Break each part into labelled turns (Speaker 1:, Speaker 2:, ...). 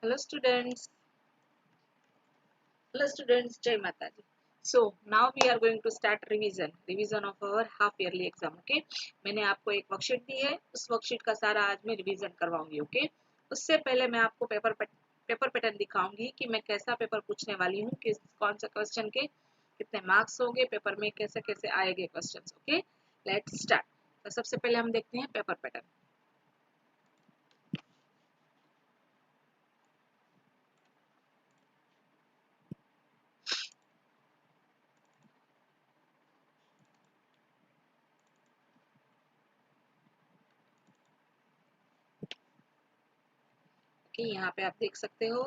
Speaker 1: Hello students. Hello students. Jai Mataji. So now we are going to start revision of our half yearly exam. Okay. मैंने आपको एक worksheet दी है, उस worksheet का सारा आज मैं रिवीजन करवाऊंगी. ओके. उससे पहले मैं आपको पेपर पैटर्न दिखाऊंगी कि मैं कैसा पेपर पूछने वाली हूँ, किस कौन सा क्वेश्चन के कितने मार्क्स होंगे, पेपर में कैसे कैसे आएंगे क्वेश्चंस. ओके. Let's start. तो सबसे पहले हम देखते हैं पेपर पैटर्न. ओके. यहाँ पे आप देख सकते हो,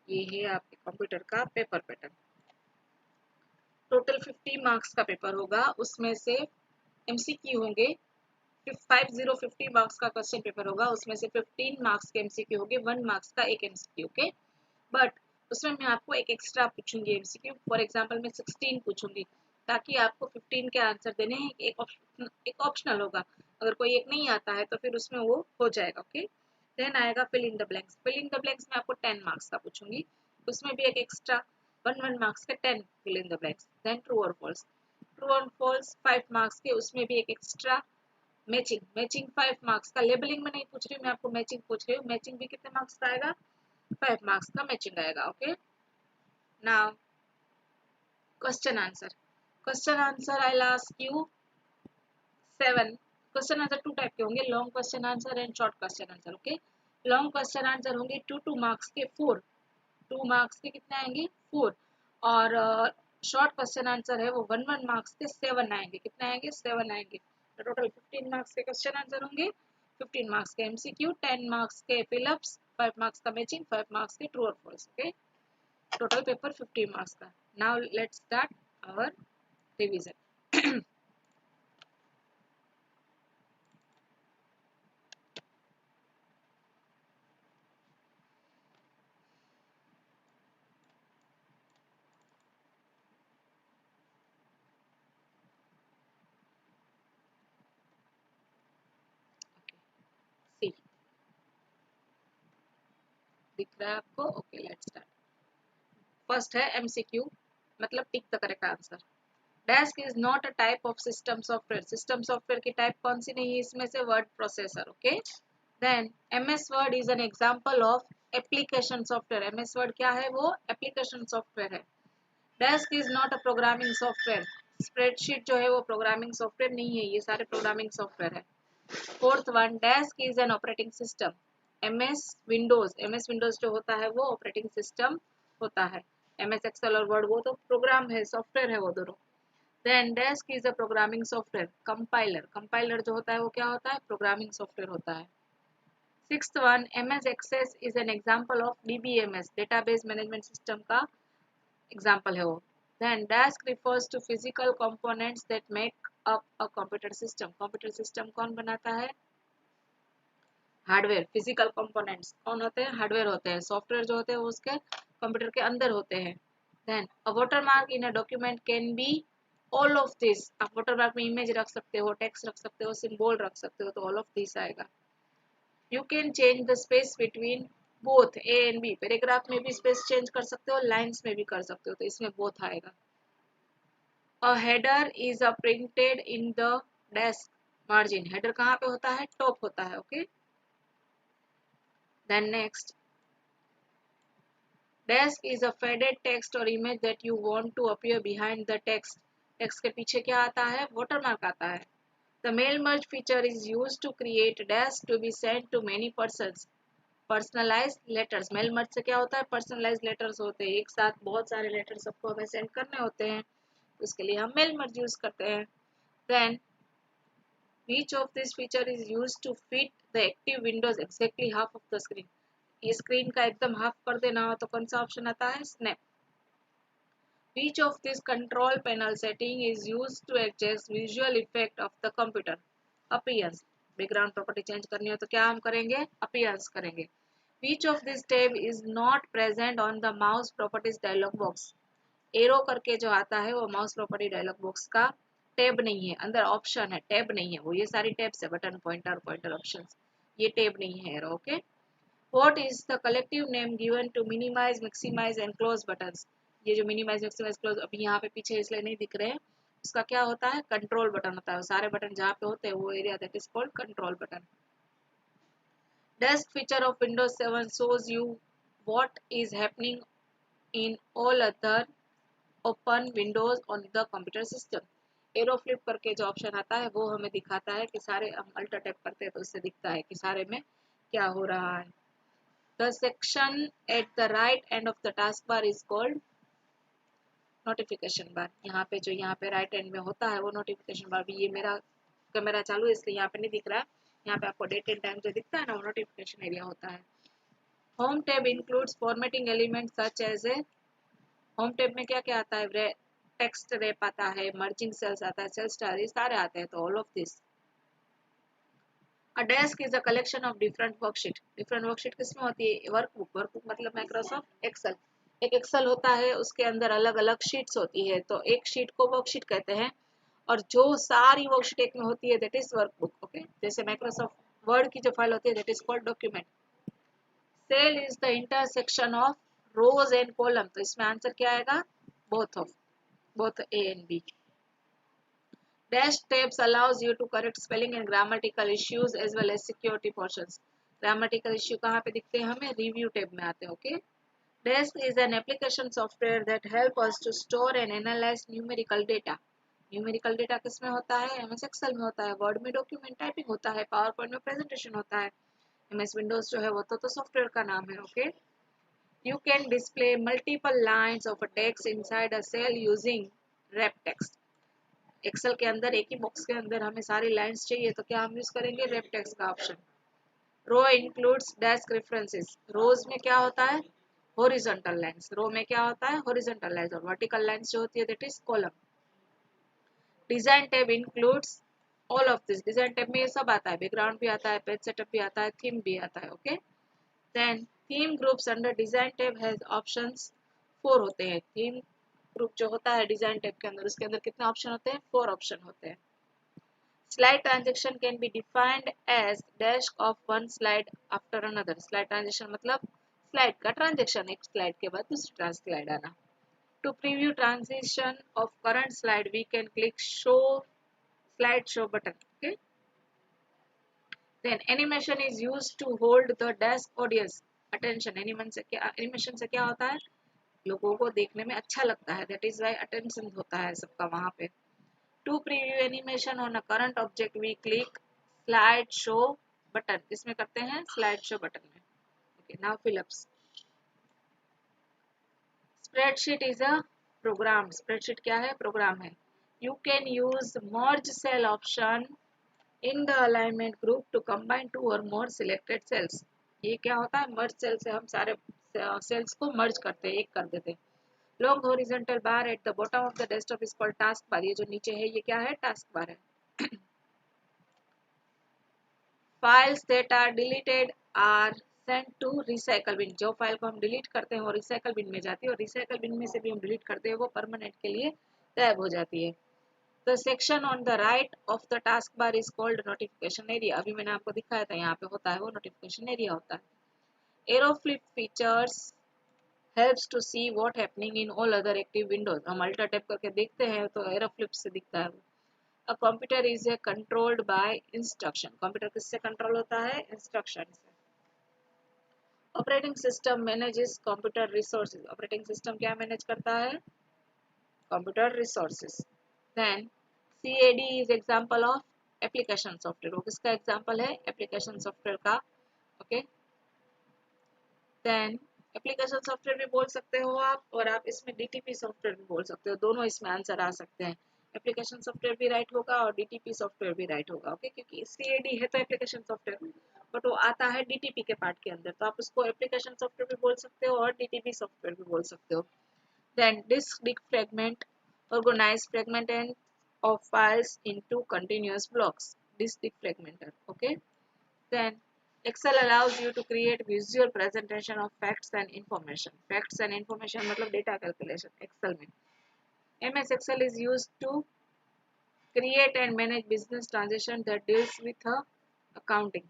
Speaker 1: ये है आपके कंप्यूटर का पेपर पैटर्न. टोटल 50 मार्क्स का पेपर होगा, उसमें से एमसीक्यू होंगे 50 मार्क्स का क्वेश्चन पेपर होगा, उसमें से 15 मार्क्स के एमसीक्यू होंगे, 1 मार्क्स का एक एमसीक्यू. ओके. बट उसमें मैं आपको एक एक्स्ट्रा पूछूंगी एमसीक्यू. फॉर एग्जांपल मैं 16 पूछूंगी ताकि आपको 15 के आंसर देने हैं. एक ऑप्शनल होगा, अगर कोई एक नहीं आता है तो फिर उसमें वो हो जाएगा. ओके. देन आएगा fill in the blanks. Fill in the blanks में आपको 10 मार्क्स का पूछूंगी, उसमें भी एक एक्स्ट्रा 1 मार्क्स के 10 fill in the blanks. Then true और फॉल्स. ट्रू और फॉल्स 5 मार्क्स के, उसमें भी एक एक्स्ट्रा मैचिंग 5 मार्क्स का. लेबलिंग में नहीं पूछ रही हूँ मैं आपको, मैचिंग पूछ रही हूँ. मैचिंग भी कितने मार्क्स का आएगा? 5 मार्क्स का मैचिंग आएगा. Okay. Now question answer. Question answer I ask you 7 question answer. Two type के होंगे, long question answer and short question answer. Okay. Long question answer होंगे 2 मार्क्स के 4. 2 मार्क्स के कितने आएंगे? 4. और शॉर्ट क्वेश्चन आंसर है वो 1 मार्क्स के 7 आएंगे. कितने आएंगे? 7 आएंगे. तो टोटल 15 मार्क्स के क्वेश्चन आंसर होंगे, 15 मार्क्स के एमसीक्यू, 10 मार्क्स के फिलअप्स, 5 मार्क्स का मैचिंग, 5 मार्क्स के ट्रू और false. Okay. Total paper 15 marks का. Now let's start our revision. सी दिख रहा है आपको? ओके. Let's start. फर्स्ट है एमसीक्यू, मतलब tick the correct answer. Desk is not a type of system software. System software की टाइप कौन सी नहीं है इसमें से? Word processor. Okay. Then MS Word is an example of application software. MS Word क्या है? वो एप्लीकेशन सॉफ्टवेयर है. Desk is not a programming software. Spreadsheet जो है वो प्रोग्रामिंग सॉफ्टवेयर नहीं है, ये सारे प्रोग्रामिंग सॉफ्टवेयर है. Fourth one, desk is an operating system. MS Windows जो होता है वो ऑपरेटिंग सिस्टम होता है. एमएस एक्सेल और वर्ड वो तो प्रोग्राम है, सॉफ्टवेयर है वो दोनों. Then desk is a programming software. Compiler जो होता है वो क्या होता है? प्रोग्रामिंग सॉफ्टवेयर होता है. Sixth one, MS access is an example of DBMS, database management system का एग्जांपल है वो. Then desk refers to physical components that make up a computer system. Computer system कौन बनाता है? हार्डवेयर. फिजिकल कंपोनेंट्स कौन होते हैं? हार्डवेयर होते हैं. सॉफ्टवेयर जो होते हैं वो उसके कंप्यूटर के अंदर होते हैं. Then a watermark in a document can be all of this. आप वाटरमार्क में इमेज रख सकते हो, टेक्स्ट रख सकते हो, सिंबल रख सकते हो, तो ऑल ऑफ दिस आएगा. You can change the space between both A and B. Paragraph में भी स्पेस चेंज कर सकते हो, लाइंस में भी कर सकते हो, तो इसमें बोथ आएगा. A header is a printed in the desk margin. Header कहाँ पे होता है? टॉप होता है. Okay. Then next, desk is a faded text और image that you want to appear behind the text. Text के पीछे क्या आता है? वाटरमार्क आता है. The mail merge feature is used to create desk to be sent to many persons. Personalize letters. Mail merge से क्या होता है? पर्सनलाइज लेटर्स होते हैं, एक साथ बहुत सारे लेटर सबको हमें सेंड करने होते हैं, उसके लिए हम मेल मर्ज यूज करते हैं. Then each of this feature is used to fit the active windows exactly half of the screen. ये स्क्रीन का एकदम हाफ कर देना हो तो कौन सा ऑप्शन आता है? Snap. each of this control panel setting is used to adjust visual effect of the computer. appearance. Background property change करनी हो तो क्या हम करेंगे? appearance करेंगे. Each of this tab is not present on the mouse properties dialog box. Arrow करके जो आता है वो माउस प्रॉपर्टी डायलॉग बॉक्स का टैब नहीं है, अंदर ऑप्शन है, टैब नहीं है वो. ये सारी टैब्स है, बटन, पॉइंटर, पॉइंटर ऑप्शंस, ये टैब नहीं है arrow. Okay. What is the collective name given to minimize, maximize and close buttons? ये जो minimize, maximize, close अभी यहाँ पे पीछे इसलिए नहीं दिख रहे हैं, उसका क्या होता है? कंट्रोल बटन होता है। सारे बटन जहाँ पे होते हैं वो area that is called control button. Desk feature of Windows 7 shows you what is happening in all other open windows on the computer system. Arrow flip करके जो ऑप्शन आता है वो हमें दिखाता है कि सारे हम अल्टर टैप करते हैं तो इससे दिखता है कि सारे में क्या हो रहा है। The section at the right end of the taskbar is called notification bar. यहाँ पे जो यहाँ पे राइट एंड में होता है वो नोटिफिकेशन बार भी। ये मेरा कैमरा चालू है इसलिए यहाँ पे नहीं दिख रहा है। यहाँ पे आपको डेट एंड टाइम जो दिखता है ना वो नोटिफिकेशन एरिया होता है। Home tab includes formatting element such as A, home tab में क्या क्या आता है? टेक्स्ट रैप आता है, मर्जिंग सेल्स आता है, सेल स्टार, ये सारे आते हैं। तो all of this. A desk is a collection of different worksheet. Different worksheet किसमें होती है? वर्कबुक। वर्कबुक मतलब माइक्रोसॉफ्ट एक्सेल। एक एक्सेल होता है, उसके अंदर अलग अलग शीट्स होती है, तो एक शीट को वर्कशीट कहते हैं और जो सारी वर्कशीट एक में होती है दैट इज वर्कबुक। ओके, जैसे माइक्रोसॉफ्ट वर्ड की जो फाइल होती है that is called document. Cell is the intersection of rows and column, तो इसमें आंसर क्या आएगा? Both A and B. Dash tabs allows you to correct spelling and grammatical issues as well as security portions. Grammatical issue कहाँ पे दिखते हैं हमें? Review tab में आते हैं। Okay. Desk is an application software that help us to store and analyze numerical data. Numerical data किसमें होता है? MS Excel में होता है, Word में document typing होता है, PowerPoint में presentation होता है। MS Windows जो है वो तो software का नाम है। Okay. You can display multiple lines of a text inside a cell using wrap text. Excel के अंदर एक ही बॉक्स के अंदर हमें सारी लाइंस चाहिए तो क्या हम यूज करेंगे? रेप टेक्स्ट का ऑप्शन। रो इंक्लूड्स डेस्क रेफरेंसेस। रोज में क्या होता है? Horizontal lines. रो में क्या होता है? Horizontal lines. और वर्टिकल लाइंस जो होती है that is column. Design tab includes all of this. Design tab में ये सब आता है, बैकग्राउंड भी आता है, पेज सेटअप भी आता है, थीम भी आता है। Okay, then theme groups under design tab has options 4 होते हैं। थीम ग्रुप जो होता है डिजाइन टैब के अंदर, उसके अंदर कितने ऑप्शन होते हैं? 4 ऑप्शन होते हैं। Slide transition can be defined as dash of one slide after another. Slide transition मतलब slide का transition, एक slide के बाद दूसरी slide आना। To preview transition of current slide, we can click show slide show button. Okay. Then animation is used to hold the desk audience attention. Animation से क्या होता है? लोगों को देखने में अच्छा लगता है, that is why attention होता है सबका वहाँ पे। To preview animation on a current object, we click slide show button. इसमें करते हैं slide show button में। Okay, now Philips. Spreadsheet is a program. Spreadsheet क्या है? Program है। You can use merge cell option in the alignment group to combine two or more selected cells. ये क्या होता है? Merge cell से हम सारे cells को merge करते हैं, एक कर देते हैं। Long horizontal bar at the bottom of the desktop is called task bar. ये जो नीचे है ये क्या है? task bar है। Files that are deleted are sent to recycle bin. जो फाइल को हम डिलीट करते हैं वो रिसाइकल बिन में जाती है और रिसाइकल बिन में से भी हम डिलीट करते हैं वो परमानेंट के लिए गायब हो जाती है। The section on the right of the taskbar is called notification area. अभी मैंने आपको दिखाया था यहाँ पे होता है वो notification area होता है। Arrow flip features helps to see what happening in all other active windows. हम अल्टर टैप करके देखते हैं तो एरो फ्लिप से दिखता है। A computer is controlled by instruction. Computer किससे कंट्रोल होता है? इंस्ट्रक्शन से। Operating system manages computer resources. Operating system क्या मैनेज करता है? Computer resources. Then CAD is example of application software. वो किसका एग्जांपल है? एप्लीकेशन सॉफ्टवेयर का। ओके, देन एप्लीकेशन सॉफ्टवेयर भी बोल सकते हो आप और आप इसमें DTP सॉफ्टवेयर भी बोल सकते हो, दोनों इसमें आंसर आ सकते हैं। एप्लीकेशन सॉफ्टवेयर भी राइट होगा और DTP सॉफ्टवेयर भी राइट होगा। ओके, क्योंकि CAD है तो एप्लीकेशन सॉफ्टवेयर बट वो आता है DTP के पार्ट के अंदर, तो आप उसको एप्लीकेशन सॉफ्टवेयर भी बोल सकते हो और DTP सॉफ्टवेयर भी बोल सकते हो। Then disk fragment organize fragment of files into continuous blocks. Disk fragmenter. Okay, then Excel allows you to create visual presentation of facts and information. Facts and information मतलब data calculation Excel में। MS Excel is used to create and manage business transaction that deals with accounting.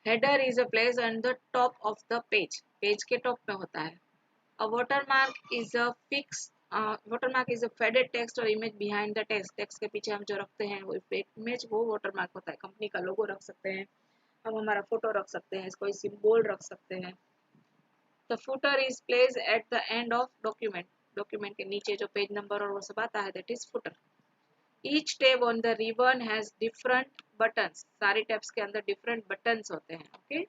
Speaker 1: Header is a place on the top of the page, page के top में होता है। अ watermark is a fixed watermark is a faded text or image behind the text, text के पीछे हम जो रखते हैं वो इमेज, वो watermark होता है। कंपनी का लोगो रख सकते हैं हम, हमारा फोटो रख सकते हैं, कोई सिंबल रख सकते हैं। The footer is placed at the end of document, document के नीचे जो पेज नंबर और वो सब आता है that is footer। Each tab on the ribbon has different buttons, सारी tabs के अंदर different buttons होते हैं। okay?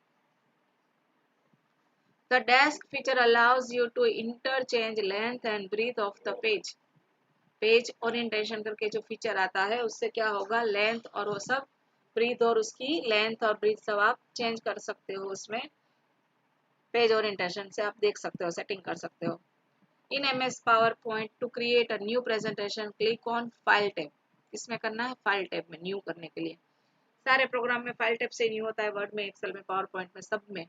Speaker 1: The dash feature allows you to interchange length and breadth of the page, page orientation करके जो फीचर आता है उससे क्या होगा, लेंथ और वो सब, ब्रीथ और उसकी लेंथ और ब्रीथ सब आप चेंज कर सकते हो, उसमें पेज ओरिएंटेशन से आप देख सकते हो, सेटिंग कर सकते हो। इन MS power point two create a new presentation click on file tab, इसमें करना है फाइल टैब में न्यू करने के लिए। सारे प्रोग्राम में फाइल टैब से न्यू होता है, वर्ड में, एक्सेल में, पावर पॉइंट में, सब में।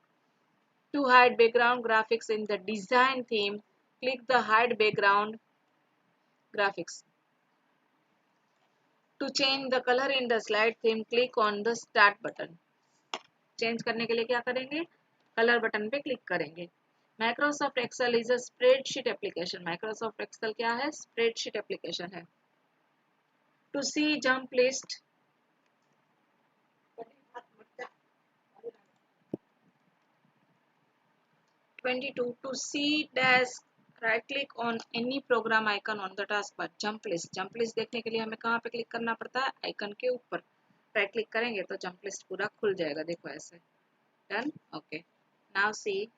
Speaker 1: To hide background graphics in the design theme, click the hide background graphics. To change the color in the slide theme, click on the start button. Change करने के लिए क्या करेंगे, कलर बटन पे click करेंगे। Microsoft Excel is a spreadsheet application. Microsoft Excel क्या है, spreadsheet application है। To see jump list, 22 to see dash, right click on any program icon on the taskbar. Jump list देखने के लिए हमें कहाँ पे क्लिक करना पड़ता है, आइकन के ऊपर राइट क्लिक करेंगे तो जंप लिस्ट पूरा खुल जाएगा, देखो ऐसे। Done, okay. Now see,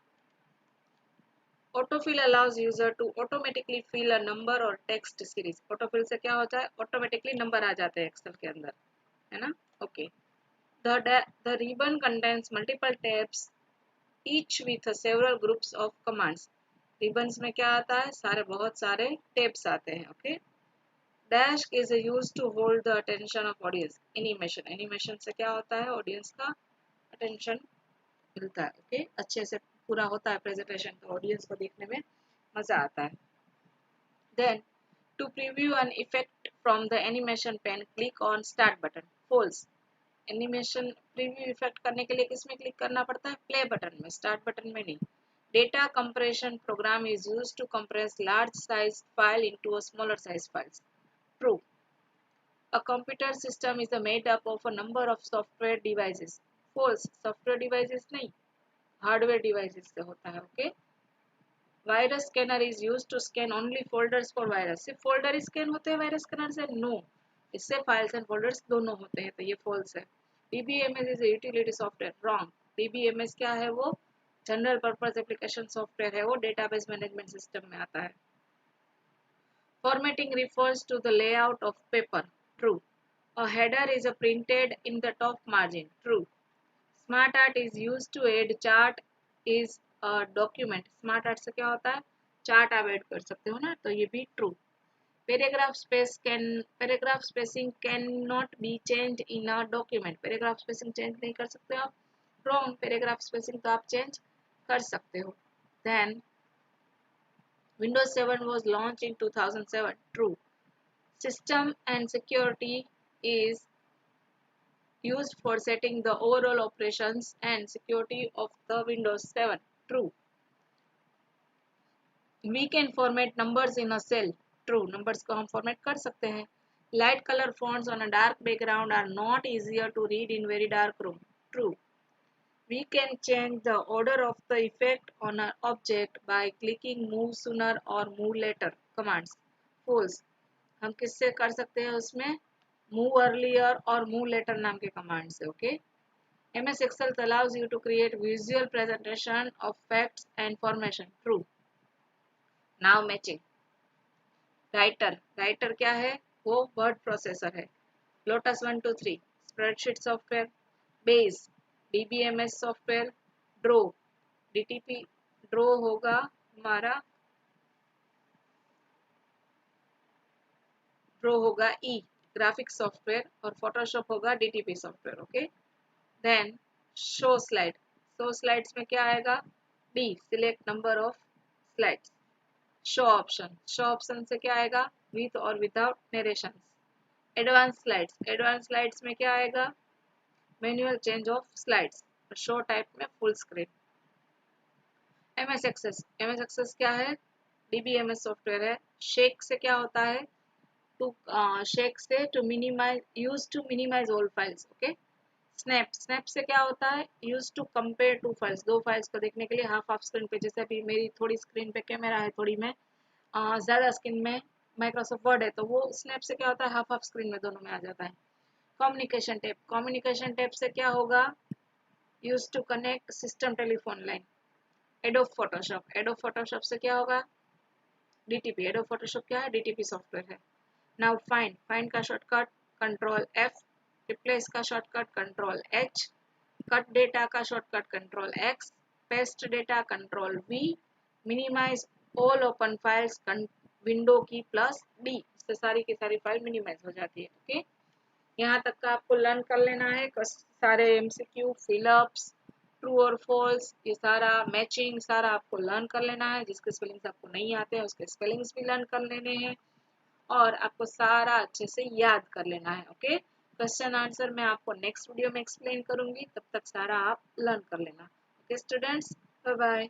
Speaker 1: autofill allows user to automatically fill a number और टेक्स्ट सीरीज। ऑटोफिल से क्या होता है, ऑटोमेटिकली नंबर आ जाते हैं एक्सेल के अंदर, है ना। Okay. The ribbon contains multiple tabs each with several groups of commands. Ribbons में क्या आता है, सारे बहुत सारे टेब्स आते हैं। Okay. Dash is used to hold the attention of audience. Animation, animation से क्या होता है, ऑडियंस का अटेंशन मिलता है। ओके, अच्छे से पूरा होता है प्रेजेंटेशन, तो ऑडियंस को देखने में मजा आता है। Then to preview an effect from the animation pane, click on start button. False, animation preview effect करने के लिए किसमें क्लिक करना पड़ता है, प्ले बटन में, स्टार्ट बटन में नहीं। Data compression program is used to compress large size file into a smaller size files. True. A computer system is made up of a number of software devices. False, software devices नहीं, hardware devices से होता है। Okay. Virus scanner is used to scan only folders for virus. सिर्फ folder ही scan होते हैं virus scanner से, no, इससे फाइल्स एंड फोल्डर्स दोनों होते हैं, तो ये फॉल्स है। DBMS is utility software, wrong. DBMS क्या है, वो जनरल पर्पस एप्लीकेशन सॉफ्टवेयर है, वो डेटाबेस मैनेजमेंट सिस्टम में आता है। Formatting refers to the layout of paper, true. A header is printed in the top margin, true. Smart art is used to add chart is a document. Smart art से क्या होता है, chart आप add कर सकते हो ना, तो ये भी true. Paragraph spacing can not be change in a document. Paragraph spacing change नहीं कर सकते आप, रॉन्ग। पैराग्राफ स्पेसिंग तो आप चेंज कर सकते हो। Then Windows 7 was launched in 2007, true. System and security is used for setting the overall operations and security of the Windows 7, true. We can format numbers in a cell, true. Numbers को हम format कर सकते हैं। Light color fonts on a dark background are not easier to read in very dark room, true. We can change the order of the effect on an object by clicking move sooner or move later commands, false. हम किससे कर सकते हैं उसमें, move earlier और move later नाम के command से। Okay. MS Excel allows you to create visual presentation of facts and information, true. Now matching. Writer क्या है, वो वर्ड प्रोसेसर है। Lotus 123 spreadsheet software. Base DBMS software. Draw DTP, draw होगा हमारा, draw होगा E ग्राफिक सॉफ्टवेयर, और Photoshop होगा DTP software. Okay. Then show slides में क्या आएगा, D select number of slides. Show option से क्या आएगा, विथ और विदाउट नरेशन। एडवांस स्लाइड्स में क्या आएगा, manual change of slides. Show type में full screen. MS access, MS access क्या है? डीबीएमएस सॉफ्टवेयर है। शेक से क्या होता है? टू शेक से to minimize, use to minimize all files. Okay. Snap, snap से क्या होता है? Use to compare two files, दो फाइल्स को देखने के लिए हाफ हाफ स्क्रीन पे, जैसे अभी मेरी थोड़ी स्क्रीन पे कैमरा है, थोड़ी में ज्यादा स्क्रीन में माइक्रोसॉफ्ट वर्ड है, तो वो स्नैप से क्या होता है? हाफ हाफ स्क्रीन में दोनों में आ जाता है। कम्युनिकेशन टैब, कम्युनिकेशन टैब से क्या होगा? Use to connect system telephone line. Adobe Photoshop, Adobe Photoshop से क्या होगा? डीटीपी, एडोब फोटोशॉप क्या है? डीटीपी सॉफ्टवेयर है। नाउ फाइंड, फाइंड का शॉर्टकट कंट्रोल एफ, रिप्लेस का shortcut control H, cut data का shortcut control X, paste data control V, minimize all open files window key plus D, इससे सारी की सारी फाइल मिनिमाइज हो जाती है। ओके। यहाँ तक का आपको लर्न कर लेना है, सारे एमसीक्यू, फिलअप्स, ट्रू और फॉल्स, ये सारा मैचिंग सारा आपको लर्न कर लेना है। जिसके स्पेलिंग्स आपको नहीं आते हैं उसके स्पेलिंग्स भी लर्न कर लेने हैं, और आपको सारा अच्छे से याद कर लेना है। ओके। क्वेश्चन आंसर मैं आपको नेक्स्ट वीडियो में एक्सप्लेन करूंगी, तब तक सारा आप लर्न कर लेना। Okay students, bye bye.